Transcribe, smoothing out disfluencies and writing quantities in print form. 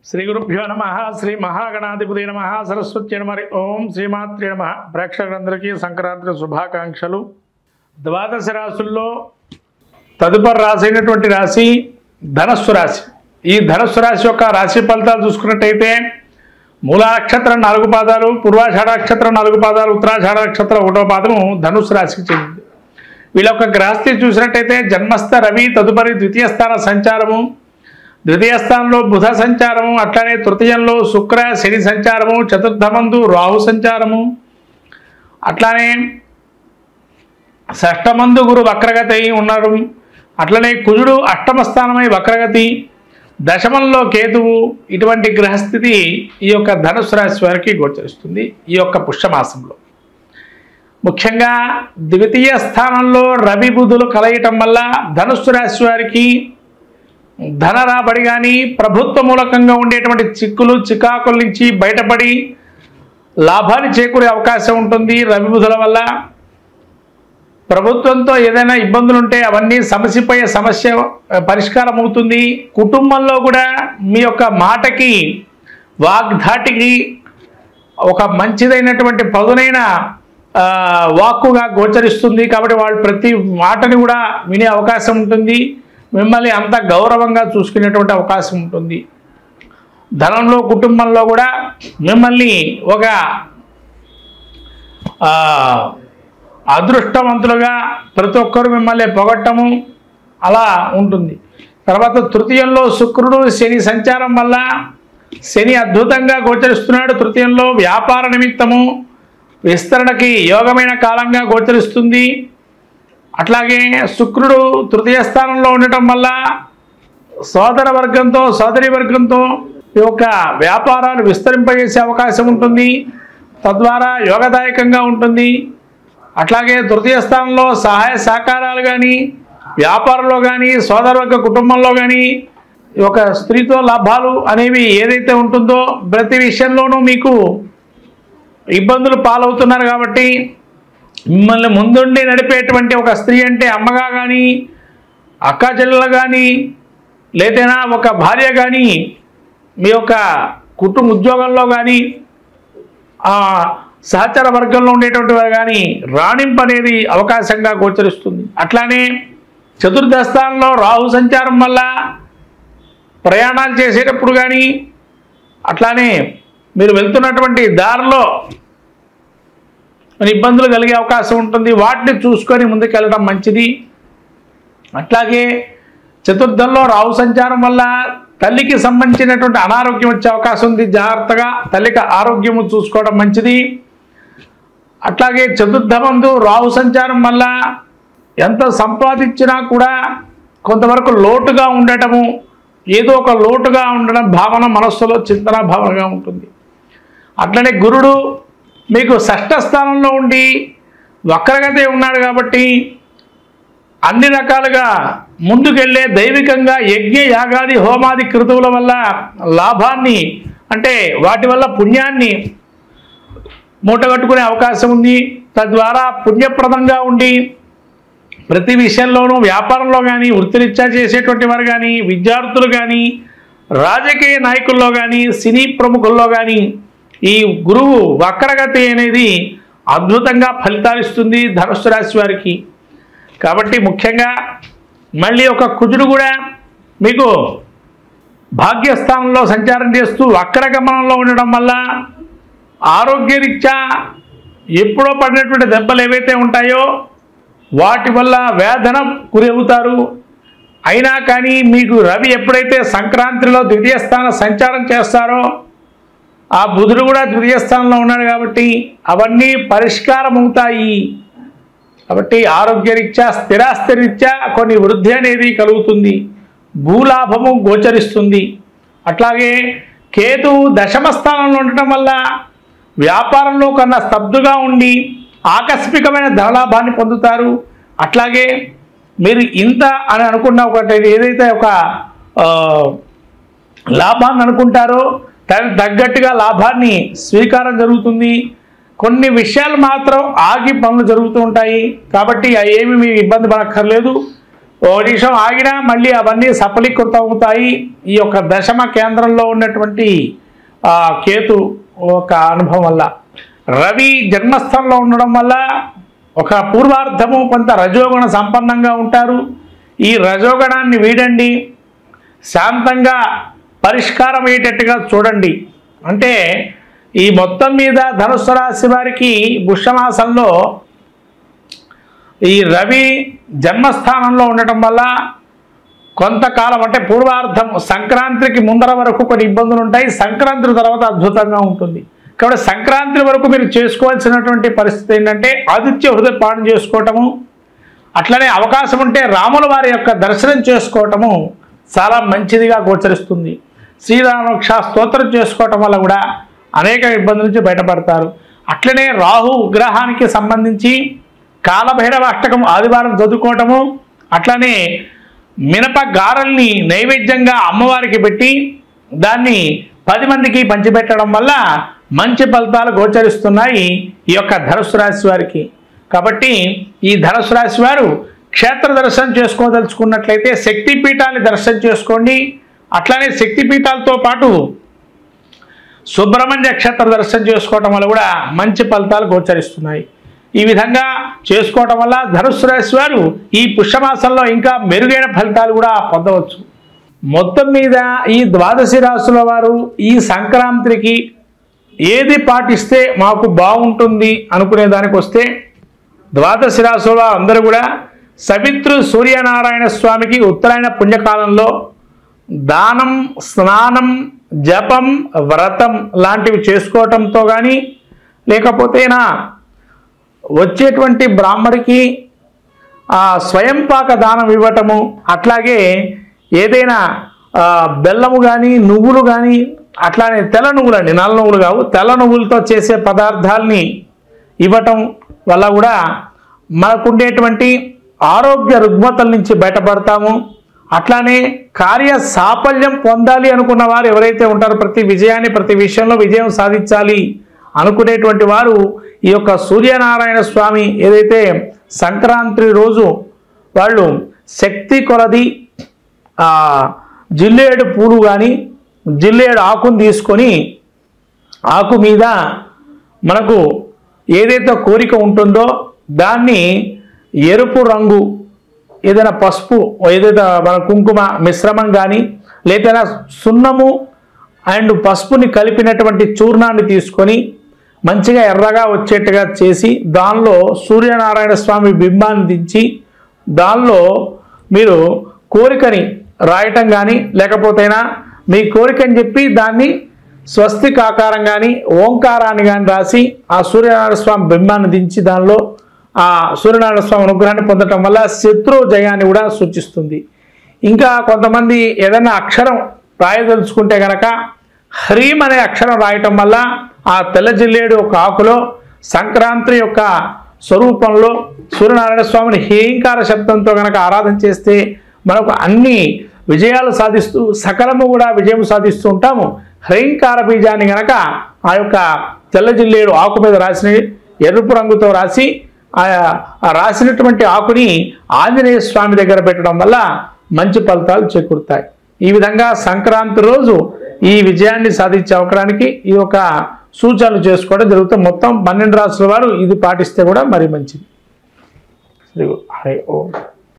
శ్రీ గురుభ్యో నమః. శ్రీ మహాగణాధిపతి నమః. సరస్వతి నమ. ఓం శ్రీమాత్రే నమః. ప్రేక్షకులందరికీ సంక్రాంతి శుభాకాంక్షలు. ద్వాదశ రాశుల్లో తదుపరి రాశి అయినటువంటి రాశి ధనస్సు రాశి. ఈ ధనస్సు రాశి యొక్క రాశి ఫలితాలు చూసుకున్నట్టయితే మూలా నక్షత్రం 4 పాదాలు, పూర్వాషాఢ నక్షత్రం 4 పాదాలు, ఉత్తరాషాఢ నక్షత్రం 1వ పాదము ధనుస్సు రాశికి చెందింది. వీళ్ళ యొక్క గ్రహస్థితి చూసినట్టయితే జన్మస్థ రవి, తదుపరి ద్వితీయ స్థాన సంచారము, ద్వితీయ స్థానంలో బుధ సంచారము, అట్లానే తృతీయంలో శుక్ర శని సంచారము, చతుర్థమందు రాహు సంచారము, అట్లానే షష్టమందు గురు వక్రగతి ఉన్నారు. అట్లనే కుజుడు అష్టమ స్థానమై వక్రగతి, దశమంలో కేతువు. ఇటువంటి గ్రహస్థితి ఈ యొక్క ధనుసు రాశి వారికి గోచరిస్తుంది ఈ యొక్క పుష్యమాసంలో. ముఖ్యంగా ద్వితీయ స్థానంలో రవి బుధులు కలయటం వల్ల ధనుసు రాశి వారికి ధన రాబడి కానీ ప్రభుత్వ మూలకంగా ఉండేటువంటి చిక్కులు చికాకుల నుంచి బయటపడి లాభాన్ని చేకూరే అవకాశం ఉంటుంది. రవి బుధుల వల్ల ప్రభుత్వంతో ఏదైనా ఇబ్బందులు ఉంటే అవన్నీ సమసిపోయే సమస్య పరిష్కారం అవుతుంది. కుటుంబంలో కూడా మీ యొక్క మాటకి వాగ్ధాటికి ఒక మంచిదైనటువంటి పదునైన వాక్కుగా గోచరిస్తుంది. కాబట్టి వాళ్ళు ప్రతి మాటని కూడా వినే అవకాశం ఉంటుంది. మిమ్మల్ని అంత గౌరవంగా చూసుకునేటువంటి అవకాశం ఉంటుంది. ధనంలో కుటుంబంలో కూడా మిమ్మల్ని ఒక అదృష్టవంతులుగా ప్రతి ఒక్కరు మిమ్మల్ని పొగట్టము అలా ఉంటుంది. తర్వాత తృతీయంలో శుక్రుడు శని సంచారం వల్ల శని అద్భుతంగా గోచరిస్తున్నాడు. తృతీయంలో వ్యాపార నిమిత్తము విస్తరణకి యోగమైన కాలంగా గోచరిస్తుంది. అట్లాగే శుక్రుడు తృతీయ స్థానంలో ఉండటం వల్ల సోదర వర్గంతో సోదరి వర్గంతో ఈ యొక్క వ్యాపారాలు విస్తరింపజేసే అవకాశం ఉంటుంది. తద్వారా యోగదాయకంగా ఉంటుంది. అట్లాగే తృతీయ స్థానంలో సహాయ సహకారాలు కానీ వ్యాపారంలో కానీ సోదరవర్గ కుటుంబంలో కానీ ఈ యొక్క స్త్రీతో లాభాలు అనేవి ఏదైతే ఉంటుందో ప్రతి విషయంలోనూ మీకు ఇబ్బందులు పాలవుతున్నారు. కాబట్టి మిమ్మల్ని ముందుండి నడిపేటువంటి ఒక స్త్రీ అంటే అమ్మగా కానీ అక్కా చెల్లెలు కానీ లేదైనా ఒక భార్య కానీ మీ యొక్క కుటుంబ ఉద్యోగంలో కానీ సహచర వర్గంలో ఉండేటువంటి వారు కానీ రాణింపు అనేది అవకాశంగా గోచరిస్తుంది. అట్లానే చతుర్థ స్థానంలో రాహు సంచారం వల్ల ప్రయాణాలు చేసేటప్పుడు కానీ అట్లానే మీరు వెళ్తున్నటువంటి దారిలో ఇబ్బందులు కలిగే అవకాశం ఉంటుంది. వాటిని చూసుకొని ముందుకెళ్ళడం మంచిది. అట్లాగే చతుర్థంలో రాహు సంచారం వల్ల తల్లికి సంబంధించినటువంటి అనారోగ్యం వచ్చే అవకాశం ఉంది. జాగ్రత్తగా తల్లికి ఆరోగ్యము చూసుకోవడం మంచిది. అట్లాగే చతుర్థమందు రాహు సంచారం వల్ల ఎంత సంపాదించినా కూడా కొంతవరకు లోటుగా ఉండటము, ఏదో ఒక లోటుగా ఉండడం భావన మనస్సులో చింతన భావనగా ఉంటుంది. అట్లనే గురుడు మీకు షష్ఠ స్థానంలో ఉండి వక్రగతి ఉన్నాడు. కాబట్టి అన్ని రకాలుగా ముందుకెళ్ళే దైవికంగా యజ్ఞ యాగాది హోమాది క్రతువుల వల్ల లాభాన్ని అంటే వాటి వల్ల పుణ్యాన్ని మూటగట్టుకునే అవకాశం ఉంది. తద్వారా పుణ్యప్రదంగా ఉండి ప్రతి విషయంలోనూ వ్యాపారంలో కానీ వృత్తిరీత్యా చేసేటువంటి వారు కానీ విద్యార్థులు కానీ రాజకీయ నాయకుల్లో కానీ సినీ ప్రముఖుల్లో కానీ ఈ గురువు వక్రగతి అనేది అద్భుతంగా ఫలితాలు ఇస్తుంది ధనుస్సు రాశి వారికి. కాబట్టి ముఖ్యంగా మళ్ళీ ఒక కుజుడు కూడా మీకు భాగ్యస్థానంలో సంచారం చేస్తూ వక్రగమనంలో ఉండడం వల్ల ఆరోగ్యరీత్యా ఎప్పుడో పడినటువంటి దెబ్బలు ఏవైతే ఉంటాయో వాటి వల్ల వేదన గురవుతారు. అయినా కానీ మీకు రవి ఎప్పుడైతే సంక్రాంతిలో ద్వితీయ స్థాన సంచారం చేస్తారో ఆ బుధుడు కూడా ద్వితీయ స్థానంలో ఉన్నాడు. కాబట్టి అవన్నీ పరిష్కారం అవుతాయి. కాబట్టి ఆరోగ్యరీత్యా స్థిరాస్తి రీత్యా కొన్ని వృద్ధి అనేది కలుగుతుంది. భూలాభము గోచరిస్తుంది. అట్లాగే కేతువు దశమ స్థానంలో ఉండటం వల్ల వ్యాపారంలో కన్నా స్తబ్దుగా ఉండి ఆకస్మికమైన ధనలాభాన్ని పొందుతారు. అట్లాగే మీరు ఇంత అని అనుకున్న ఒకటి ఏదైతే ఒక లాభాన్ని అనుకుంటారో దానికి తగ్గట్టుగా లాభాన్ని స్వీకారం జరుగుతుంది. కొన్ని విషయాలు మాత్రం ఆగి పనులు జరుగుతూ ఉంటాయి. కాబట్టి ఏమి మీరు ఇబ్బంది పడక్కర్లేదు. ఓ నిమిషం ఆగినా మళ్ళీ అవన్నీ సఫలీకృతం అవుతాయి. ఈ యొక్క దశమ కేంద్రంలో ఉన్నటువంటి కేతు ఒక అనుభవం వల్ల. రవి జన్మస్థలంలో ఉండడం వల్ల ఒక పూర్వార్ధము కొంత రజోగుణ సంపన్నంగా ఉంటారు. ఈ రజోగుణాన్ని వీడండి, శాంతంగా పరిష్కారం అయ్యేటట్టుగా చూడండి. అంటే ఈ మొత్తం మీద ధనుస్సు రాశి వారికి పుష్యమాసంలో ఈ రవి జన్మస్థానంలో ఉండటం వల్ల కొంతకాలం అంటే పూర్వార్ధం సంక్రాంతికి ముందర వరకు కొన్ని ఇబ్బందులు ఉంటాయి. సంక్రాంతి తర్వాత అద్భుతంగా ఉంటుంది. కాబట్టి సంక్రాంతి వరకు మీరు చేసుకోవాల్సినటువంటి పరిస్థితి ఏంటంటే ఆదిత్య హృదయ పాఠం చేసుకోవటము, అట్లనే అవకాశం ఉంటే రాముల వారి యొక్క దర్శనం చేసుకోవటము చాలా మంచిదిగా గోచరిస్తుంది. శ్రీరామరక్ష స్తోత్రం చేసుకోవటం వల్ల కూడా అనేక ఇబ్బందుల నుంచి బయటపడతారు. అట్లనే రాహు గ్రహానికి సంబంధించి కాలభైరవ అష్టకం ఆదివారం చదువుకోవటము, అట్లనే మినప గారెల్ని నైవేద్యంగా అమ్మవారికి పెట్టి దాన్ని 10 మందికి పంచిపెట్టడం వల్ల మంచి ఫలితాలు గోచరిస్తున్నాయి ఈ యొక్క ధనుస్సు రాశి వారికి. కాబట్టి ఈ ధనుస్సు రాశి వారు క్షేత్ర దర్శనం చేసుకోదలుచుకున్నట్లయితే శక్తిపీఠాన్ని దర్శనం చేసుకోండి. అట్లనే శక్తిపీఠాలతో పాటు సుబ్రహ్మణ్య క్షేత్ర దర్శనం చేసుకోవటం వల్ల కూడా మంచి ఫలితాలు గోచరిస్తున్నాయి. ఈ విధంగా చేసుకోవటం వల్ల ధనుస్సు రాశి వారు ఈ పుష్యమాసంలో ఇంకా మెరుగైన ఫలితాలు కూడా పొందవచ్చు. మొత్తం మీద ఈ ద్వాదశి రాశుల వారు ఈ సంక్రాంతికి ఏది పాటిస్తే మాకు బాగుంటుంది అనుకునే దానికి వస్తే ద్వాదశి రాశుల అందరూ కూడా సవిత్రు సూర్యనారాయణ స్వామికి ఉత్తరాయణ పుణ్యకాలంలో దానం, స్నానం, జపం, వ్రతం లాంటివి చేసుకోవటంతో కానీ లేకపోతేనా వచ్చేటువంటి బ్రాహ్మడికి స్వయం పాక దానం ఇవ్వటము, అట్లాగే ఏదైనా బెల్లము కానీ నువ్వులు కానీ అట్లానే తెల్ల నువ్వులు అండి, నల్ల నువ్వులు కావు, తెల్ల నువ్వులతో చేసే పదార్థాలని ఇవ్వటం వల్ల కూడా మనకుండేటువంటి ఆరోగ్య రుగ్మతల నుంచి బయటపడతాము. అట్లానే కార్య సాఫల్యం పొందాలి అనుకున్న వారు ఎవరైతే ఉంటారో ప్రతి విజయాన్ని ప్రతి విషయంలో విజయం సాధించాలి అనుకునేటువంటి వారు ఈ యొక్క సూర్యనారాయణ స్వామి ఏదైతే సంక్రాంతి రోజు వాళ్ళు శక్తి కొలది జిల్లేడు పూలు కానీ జిల్లేడు ఆకును తీసుకొని ఆకు మీద మనకు ఏదైతే కోరిక ఉంటుందో దాన్ని ఎరుపు రంగు ఏదైనా పసుపు ఏదైతే మన కుంకుమ మిశ్రమం కానీ లేదైనా సున్నము అండ్ పసుపుని కలిపినటువంటి చూర్ణాన్ని తీసుకొని మంచిగా ఎర్రగా వచ్చేట్టుగా చేసి దానిలో సూర్యనారాయణ స్వామి బింబాన్ని దించి దానిలో మీరు కోరికని రాయటం కానీ లేకపోతేనా మీ కోరికని చెప్పి దాన్ని స్వస్తిక్ ఆకారం కానీ ఓంకారాన్ని కానీ రాసి ఆ సూర్యనారాయణ స్వామి బింబాన్ని దించి దానిలో ఆ సూర్యనారాయణ స్వామి అనుగ్రహాన్ని పొందటం వల్ల శత్రు జయాన్ని కూడా సూచిస్తుంది. ఇంకా కొంతమంది ఏదైనా అక్షరం రాయదలుచుకుంటే కనుక హ్రీం అనే అక్షరం రాయటం వల్ల ఆ తెల్ల జిల్లేడు ఒక ఆకులో సంక్రాంతి యొక్క స్వరూపంలో సూర్యనారాయణ స్వామిని హేంకార శబ్దంతో కనుక ఆరాధన చేస్తే మనకు అన్ని విజయాలు సాధిస్తూ సకలము కూడా విజయం సాధిస్తూ ఉంటాము. హ్రీంకార బీజాన్ని కనుక ఆ యొక్క తెల్ల జిల్లేడు ఆకు మీద రాసిన ఎరుపు రంగుతో రాసి ఆ రాసినటువంటి ఆకుని ఆంజనేయ స్వామి దగ్గర పెట్టడం వల్ల మంచి ఫలితాలు చేకూరుతాయి. ఈ విధంగా సంక్రాంతి రోజు ఈ విజయాన్ని సాధించే అవకాశానికి ఈ యొక్క సూచనలు చేసుకోవడం జరుగుతుంది. మొత్తం 12 రాశుల వారు ఇది పాటిస్తే కూడా మరి మంచిది. హరి ఓం.